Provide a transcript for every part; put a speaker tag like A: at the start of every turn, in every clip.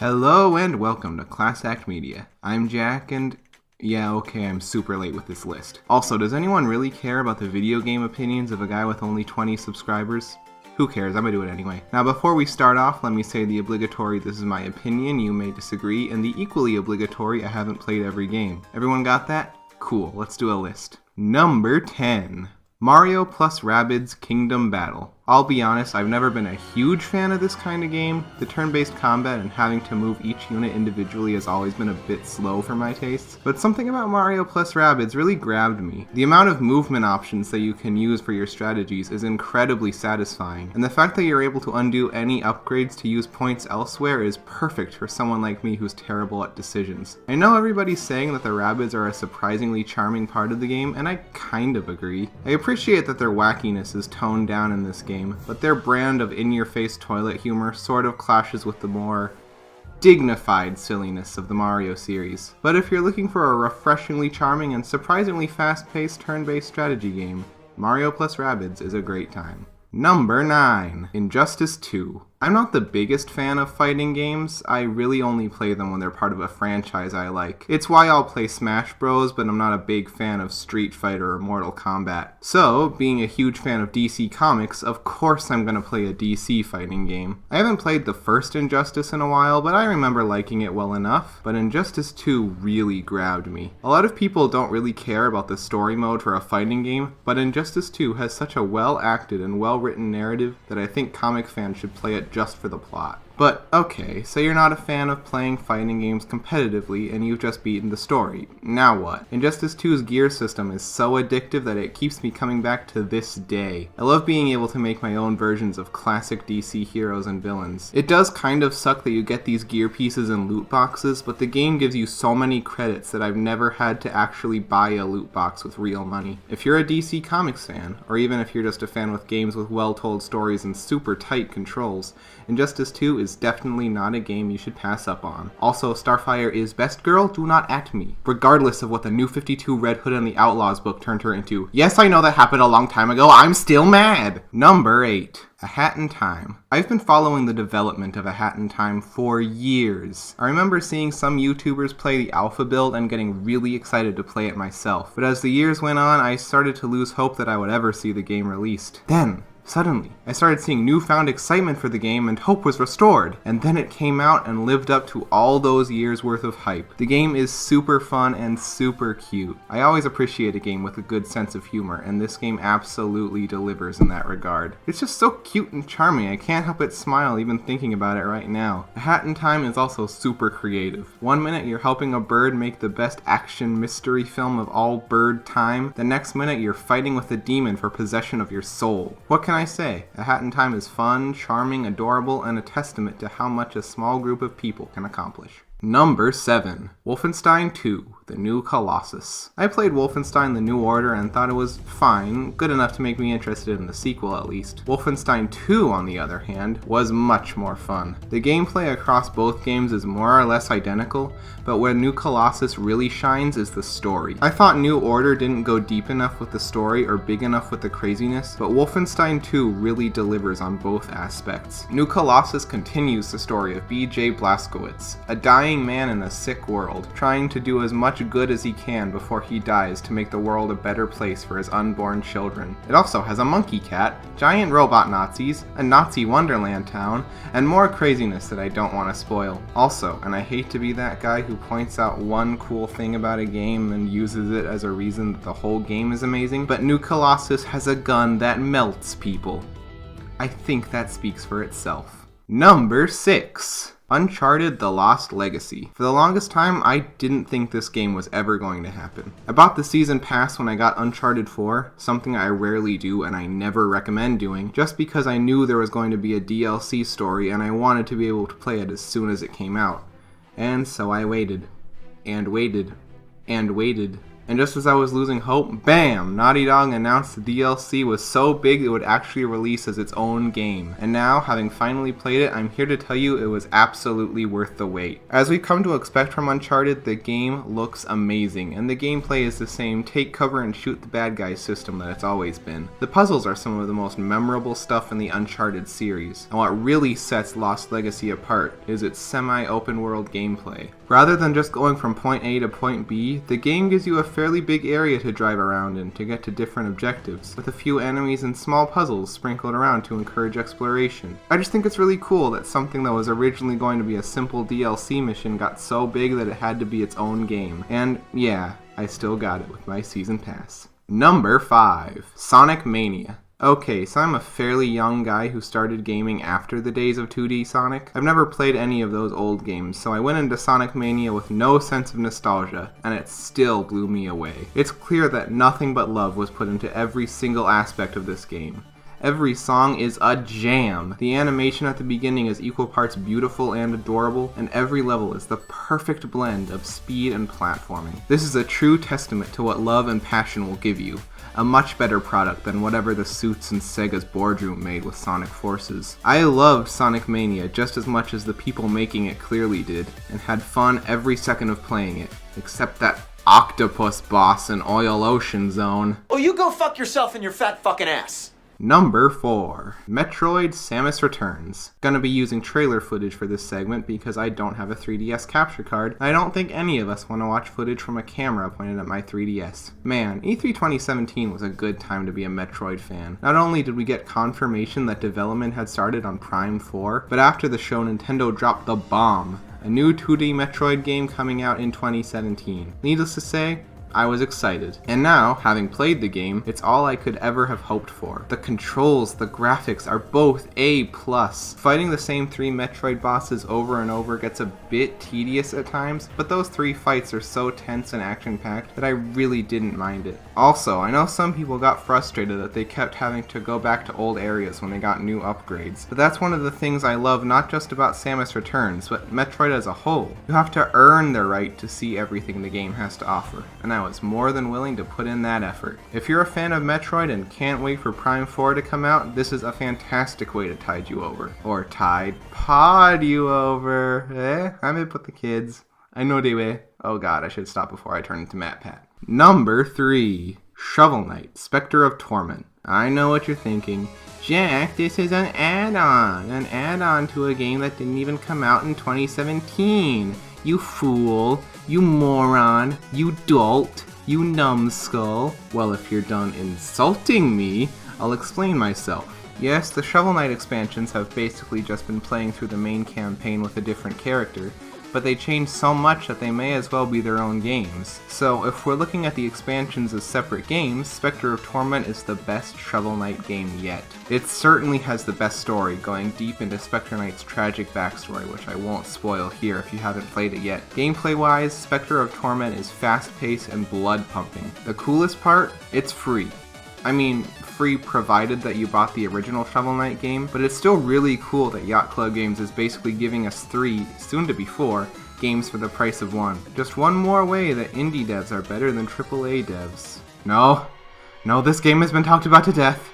A: Hello and welcome to Class Act Media. I'm Jack and yeah, okay, I'm super late with this list. Also, does anyone really care about the video game opinions of a guy with only 20 subscribers? Who cares? I'm gonna do it anyway. Now before we start off, let me say the obligatory "this is my opinion, you may disagree," and the equally obligatory "I haven't played every game." Everyone got that? Cool, let's do a list. Number 10. Mario plus Rabbids Kingdom Battle. I'll be honest, I've never been a huge fan of this kind of game. The turn-based combat and having to move each unit individually has always been a bit slow for my tastes, but something about Mario plus Rabbids really grabbed me. The amount of movement options that you can use for your strategies is incredibly satisfying, and the fact that you're able to undo any upgrades to use points elsewhere is perfect for someone like me who's terrible at decisions. I know everybody's saying that the Rabbids are a surprisingly charming part of the game, and I kind of agree. I appreciate that their wackiness is toned down in this game, but their brand of in-your-face toilet humor sort of clashes with the more dignified silliness of the Mario series. But if you're looking for a refreshingly charming and surprisingly fast-paced turn-based strategy game, Mario plus Rabbids is a great time. Number 9. Injustice 2. I'm not the biggest fan of fighting games. I really only play them when they're part of a franchise I like. It's why I'll play Smash Bros, but I'm not a big fan of Street Fighter or Mortal Kombat. So, being a huge fan of DC Comics, of course I'm gonna play a DC fighting game. I haven't played the first Injustice in a while, but I remember liking it well enough. But Injustice 2 really grabbed me. A lot of people don't really care about the story mode for a fighting game, but Injustice 2 has such a well-acted and well-written narrative that I think comic fans should play it just for the plot. But, okay, so you're not a fan of playing fighting games competitively and you've just beaten the story. Now what? Injustice 2's gear system is so addictive that it keeps me coming back to this day. I love being able to make my own versions of classic DC heroes and villains. It does kind of suck that you get these gear pieces in loot boxes, but the game gives you so many credits that I've never had to actually buy a loot box with real money. If you're a DC Comics fan, or even if you're just a fan with games with well-told stories and super tight controls, Injustice 2 is definitely not a game you should pass up on. Also, Starfire is best girl, do not at me. Regardless of what the New 52 Red Hood and the Outlaws book turned her into. Yes, I know that happened a long time ago, I'm still mad! Number 8. A Hat in Time. I've been following the development of A Hat in Time for years. I remember seeing some YouTubers play the alpha build and getting really excited to play it myself. But as the years went on, I started to lose hope that I would ever see the game released. Then, suddenly, I started seeing newfound excitement for the game and hope was restored. And then it came out and lived up to all those years worth of hype. The game is super fun and super cute. I always appreciate a game with a good sense of humor, and this game absolutely delivers in that regard. It's just so cute and charming, I can't help but smile even thinking about it right now. A Hat in Time is also super creative. One minute you're helping a bird make the best action mystery film of all bird time, the next minute you're fighting with a demon for possession of your soul. What can I say? A Hat in Time is fun, charming, adorable, and a testament to how much a small group of people can accomplish. Number 7. Wolfenstein 2. The New Colossus. I played Wolfenstein The New Order and thought it was fine, good enough to make me interested in the sequel at least. Wolfenstein 2, on the other hand, was much more fun. The gameplay across both games is more or less identical, but where New Colossus really shines is the story. I thought New Order didn't go deep enough with the story or big enough with the craziness, but Wolfenstein 2 really delivers on both aspects. New Colossus continues the story of B.J. Blazkowicz, a dying man in a sick world, trying to do as much good as he can before he dies to make the world a better place for his unborn children. It also has a monkey cat, giant robot Nazis, a Nazi Wonderland town, and more craziness that I don't want to spoil. Also, and I hate to be that guy who points out one cool thing about a game and uses it as a reason that the whole game is amazing, but New Colossus has a gun that melts people. I think that speaks for itself. Number 6. Uncharted: The Lost Legacy. For the longest time, I didn't think this game was ever going to happen. I bought the season pass when I got Uncharted 4, something I rarely do and I never recommend doing, just because I knew there was going to be a DLC story and I wanted to be able to play it as soon as it came out. And so I waited, and waited, and waited, And just as I was losing hope, bam! Naughty Dog announced the DLC was so big it would actually release as its own game. And now, having finally played it, I'm here to tell you it was absolutely worth the wait. As we've come to expect from Uncharted, the game looks amazing, and the gameplay is the same take cover and shoot the bad guys system that it's always been. The puzzles are some of the most memorable stuff in the Uncharted series, and what really sets Lost Legacy apart is its semi-open world gameplay. Rather than just going from point A to point B, the game gives you a fairly big area to drive around in to get to different objectives, with a few enemies and small puzzles sprinkled around to encourage exploration. I just think it's really cool that something that was originally going to be a simple DLC mission got so big that it had to be its own game. And yeah, I still got it with my season pass. Number 5. Sonic Mania. Okay, so I'm a fairly young guy who started gaming after the days of 2D Sonic. I've never played any of those old games, so I went into Sonic Mania with no sense of nostalgia, and it still blew me away. It's clear that nothing but love was put into every single aspect of this game. Every song is a jam. The animation at the beginning is equal parts beautiful and adorable, and every level is the perfect blend of speed and platforming. This is a true testament to what love and passion will give you. A much better product than whatever the suits in Sega's boardroom made with Sonic Forces. I loved Sonic Mania just as much as the people making it clearly did, and had fun every second of playing it, except that octopus boss in Oil Ocean Zone.
B: Oh, you go fuck yourself in your fat fucking ass!
A: Number 4. Metroid Samus Returns. Gonna be using trailer footage for this segment because I don't have a 3DS capture card, and I don't think any of us want to watch footage from a camera pointed at my 3DS. Man, E3 2017 was a good time to be a Metroid fan. Not only did we get confirmation that development had started on Prime 4, but after the show Nintendo dropped the bomb, a new 2D Metroid game coming out in 2017. Needless to say, I was excited. And now, having played the game, it's all I could ever have hoped for. The controls, the graphics are both A+. Fighting the same 3 Metroid bosses over and over gets a bit tedious at times, but those 3 fights are so tense and action-packed that I really didn't mind it. Also, I know some people got frustrated that they kept having to go back to old areas when they got new upgrades, but that's one of the things I love not just about Samus Returns, but Metroid as a whole. You have to earn the right to see everything the game has to offer, and I was more than willing to put in that effort. If you're a fan of Metroid and can't wait for Prime 4 to come out, this is a fantastic way to tide you over. Or Tide Pod you over. I'm in with the kids. I know they way. Oh god, I should stop before I turn into MatPat. Number 3. Shovel Knight, Spectre of Torment. I know what you're thinking. Jack, this is an add-on to a game that didn't even come out in 2017. You fool, you moron, you dolt, you numbskull. Well, if you're done insulting me, I'll explain myself. Yes, the Shovel Knight expansions have basically just been playing through the main campaign with a different character, but they changed so much that they may as well be their own games. So if we're looking at the expansions as separate games, Spectre of Torment is the best Shovel Knight game yet. It certainly has the best story, going deep into Spectre Knight's tragic backstory, which I won't spoil here if you haven't played it yet. Gameplay-wise, Spectre of Torment is fast-paced and blood-pumping. The coolest part? It's free. I mean, free provided that you bought the original Shovel Knight game, but it's still really cool that Yacht Club Games is basically giving us 3, soon to be 4, games for the price of 1. Just one more way that indie devs are better than AAA devs. No, this game has been talked about to death.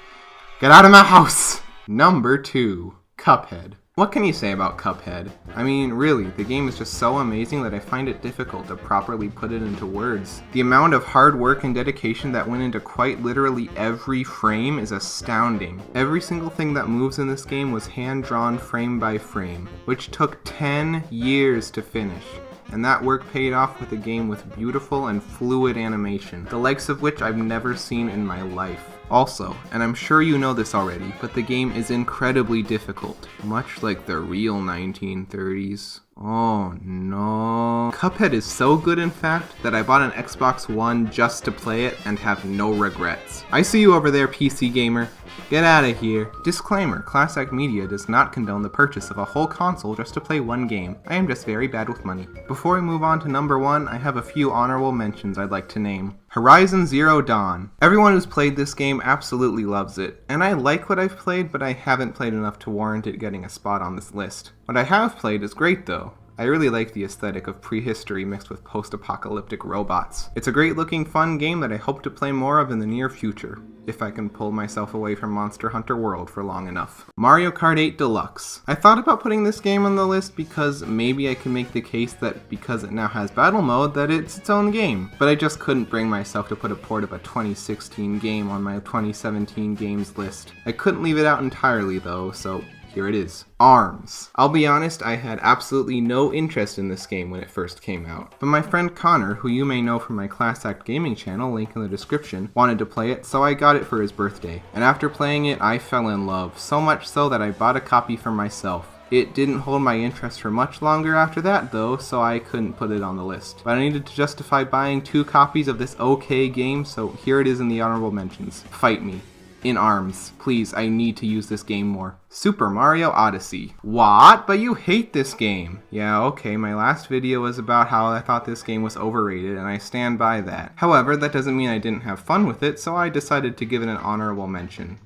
A: Get out of my house! Number 2. Cuphead. What can you say about Cuphead? I mean, really, the game is just so amazing that I find it difficult to properly put it into words. The amount of hard work and dedication that went into quite literally every frame is astounding. Every single thing that moves in this game was hand-drawn frame by frame, which took 10 years to finish. And that work paid off with a game with beautiful and fluid animation, the likes of which I've never seen in my life. Also, and I'm sure you know this already, but the game is incredibly difficult, much like the real 1930s. Oh no. Cuphead is so good in fact that I bought an Xbox One just to play it and have no regrets. I see you over there, PC gamer. Get out of here. Disclaimer, Class Act Media does not condone the purchase of a whole console just to play one game. I am just very bad with money. Before we move on to number 1, I have a few honorable mentions I'd like to name. Horizon Zero Dawn. Everyone who's played this game absolutely loves it, and I like what I've played, but I haven't played enough to warrant it getting a spot on this list. What I have played is great though. I really like the aesthetic of prehistory mixed with post-apocalyptic robots. It's a great looking fun game that I hope to play more of in the near future, if I can pull myself away from Monster Hunter World for long enough. Mario Kart 8 Deluxe. I thought about putting this game on the list because maybe I can make the case that because it now has battle mode that it's its own game, but I just couldn't bring myself to put a port of a 2016 game on my 2017 games list. I couldn't leave it out entirely though, so here it is. ARMS. I'll be honest, I had absolutely no interest in this game when it first came out, but my friend Connor, who you may know from my Class Act Gaming channel, link in the description, wanted to play it, so I got it for his birthday. And after playing it, I fell in love, so much so that I bought a copy for myself. It didn't hold my interest for much longer after that though, so I couldn't put it on the list. But I needed to justify buying 2 copies of this okay game, so here it is in the honorable mentions. Fight me. In ARMS. Please, I need to use this game more. Super Mario Odyssey. What? But you hate this game. Yeah, okay, my last video was about how I thought this game was overrated, and I stand by that. However, that doesn't mean I didn't have fun with it, so I decided to give it an honorable mention.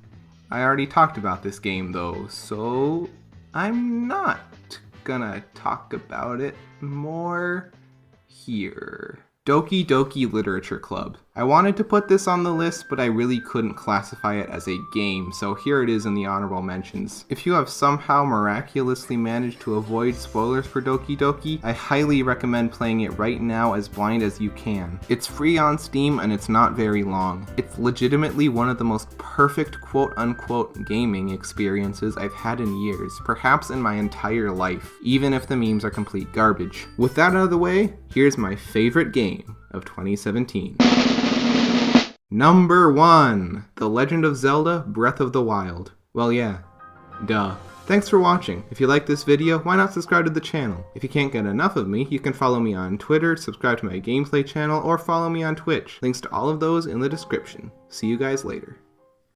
A: I already talked about this game though, so I'm not gonna talk about it more here. Doki Doki Literature Club. I wanted to put this on the list, but I really couldn't classify it as a game, so here it is in the honorable mentions. If you have somehow miraculously managed to avoid spoilers for Doki Doki, I highly recommend playing it right now as blind as you can. It's free on Steam and it's not very long. It's legitimately one of the most perfect quote-unquote gaming experiences I've had in years, perhaps in my entire life, even if the memes are complete garbage. With that out of the way, here's my favorite game of 2017. Number 1, The Legend of Zelda: Breath of the Wild. Well, yeah, duh. Thanks for watching. If you like this video, why not subscribe to the channel? If you can't get enough of me, you can follow me on Twitter, subscribe to my gameplay channel, or follow me on Twitch. Links to all of those in the description. See you guys later.